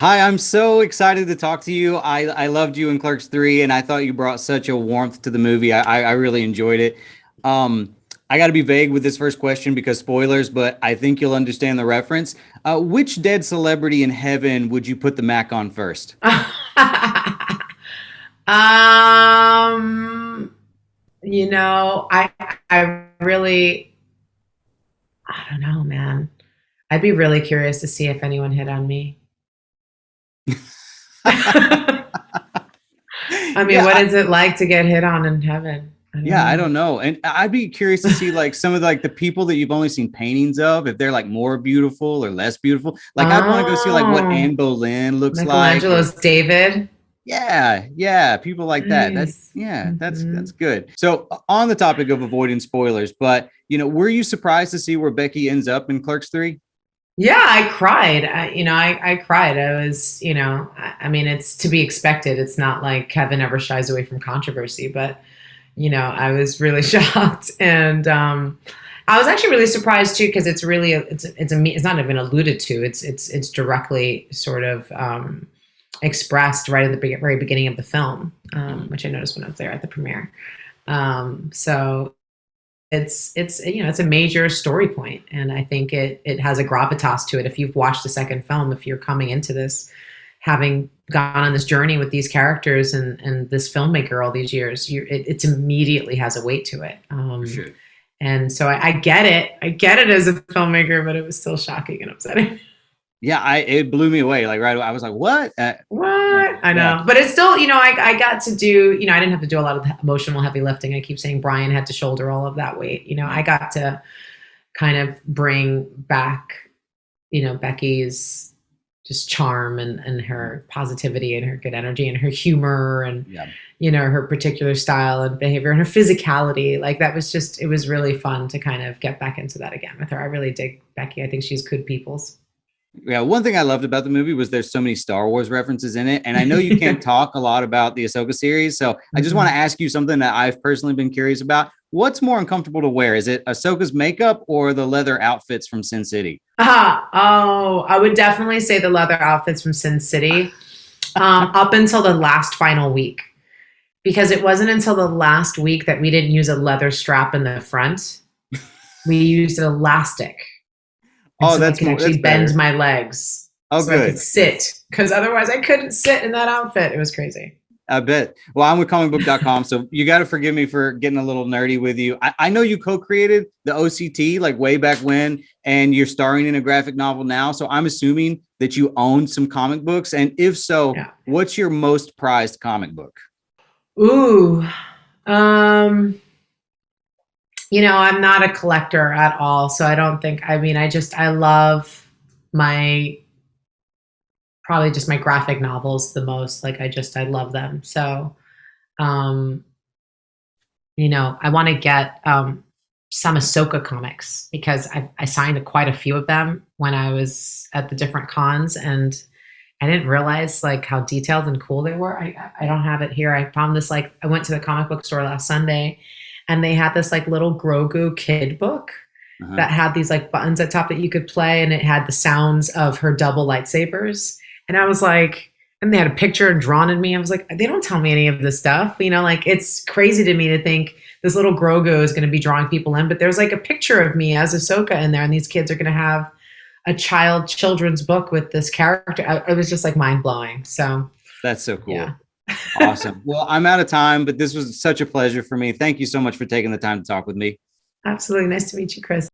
Hi, I'm so excited to talk to you. I loved you in Clerks 3, and I thought you brought such a warmth to the movie. I really enjoyed it. Um, I got to be vague with this first question because spoilers, but I think you'll understand the reference. Which dead celebrity in heaven would you put the Mac on first? um, I really I don't know, man. I'd be really curious to see if anyone hit on me. I mean, what Yeah, is it like to get hit on in heaven? I don't yeah, I know. don't know. And I'd be curious to see like some of like the people that you've only seen paintings of, if they're like more beautiful or less beautiful. Like I'd want to go see like what Oh, Anne Boleyn looks like, or Michelangelo's David. yeah, people like that. Nice. That's good. So on the topic of avoiding spoilers, but were you surprised to see where Becky ends up in Clerks 3? Yeah, I cried. I cried. I was, I mean, it's to be expected. It's not like Kevin ever shies away from controversy, but I was really shocked, and I was actually really surprised too because it's really it's not even alluded to. It's directly sort of expressed right at the very beginning of the film, which I noticed when I was there at the premiere. So it's a major story point, and I think it has a gravitas to it. If you've watched the second film, if you're coming into this having gone on this journey with these characters and this filmmaker all these years, it immediately has a weight to it. For sure. And so I get it. I get it as a filmmaker, but it was still shocking and upsetting. Yeah, it blew me away. Like right, I was like, "What?" What? I Yeah, know. But it's still, I got to do, I didn't have to do a lot of the emotional heavy lifting. I keep saying Brian had to shoulder all of that weight. I got to kind of bring back, Becky's just charm and her positivity and her good energy and her humor and, yeah. her particular style and behavior and her physicality. Like that was just, it was really fun to kind of get back into that again with her. I really dig Becky. I think she's good people's. Yeah, one thing I loved about the movie was there's so many Star Wars references in it. And I know you can't talk a lot about the Ahsoka series. So I just want to Mhm. ask you something that I've personally been curious about. What's more uncomfortable to wear? Is it Ahsoka's makeup or the leather outfits from Sin City? Oh, I would definitely say the leather outfits from Sin City, up until the last final week, because it wasn't until the last week that we didn't use a leather strap in the front. We used an elastic, and Oh, so I could that's actually bend better. my legs, Oh, so I could good. sit, because otherwise I couldn't sit in that outfit. It was crazy. I bet. Well, I'm with Comicbook.com, so you got to forgive me for getting a little nerdy with you. I know you co-created the OCT like way back when, and you're starring in a graphic novel now. So I'm assuming that you own some comic books. And if so, Yeah. what's your most prized comic book? Ooh. Um. I'm not a collector at all, so I don't think. I mean, I love my probably just my graphic novels the most. Like I love them. So, um, I want to get some Ahsoka comics because I signed quite a few of them when I was at the different cons, and I didn't realize like how detailed and cool they were. I don't have it here. I found this like I went to the comic book store last Sunday, and they had this like little Grogu kid book Uh-huh. that had these like buttons at top that you could play, and it had the sounds of her double lightsabers. And I was like, and they had a picture drawn in me. I was like, they don't tell me any of this stuff. Like it's crazy to me to think this little Grogu is going to be drawing people in, but there's like a picture of me as Ahsoka in there, and these kids are going to have a children's book with this character. It was just like mind blowing. So That's so yeah, cool. Awesome. Well, I'm out of time, but this was such a pleasure for me. Thank you so much for taking the time to talk with me. absolutely. Nice to meet you, Chris.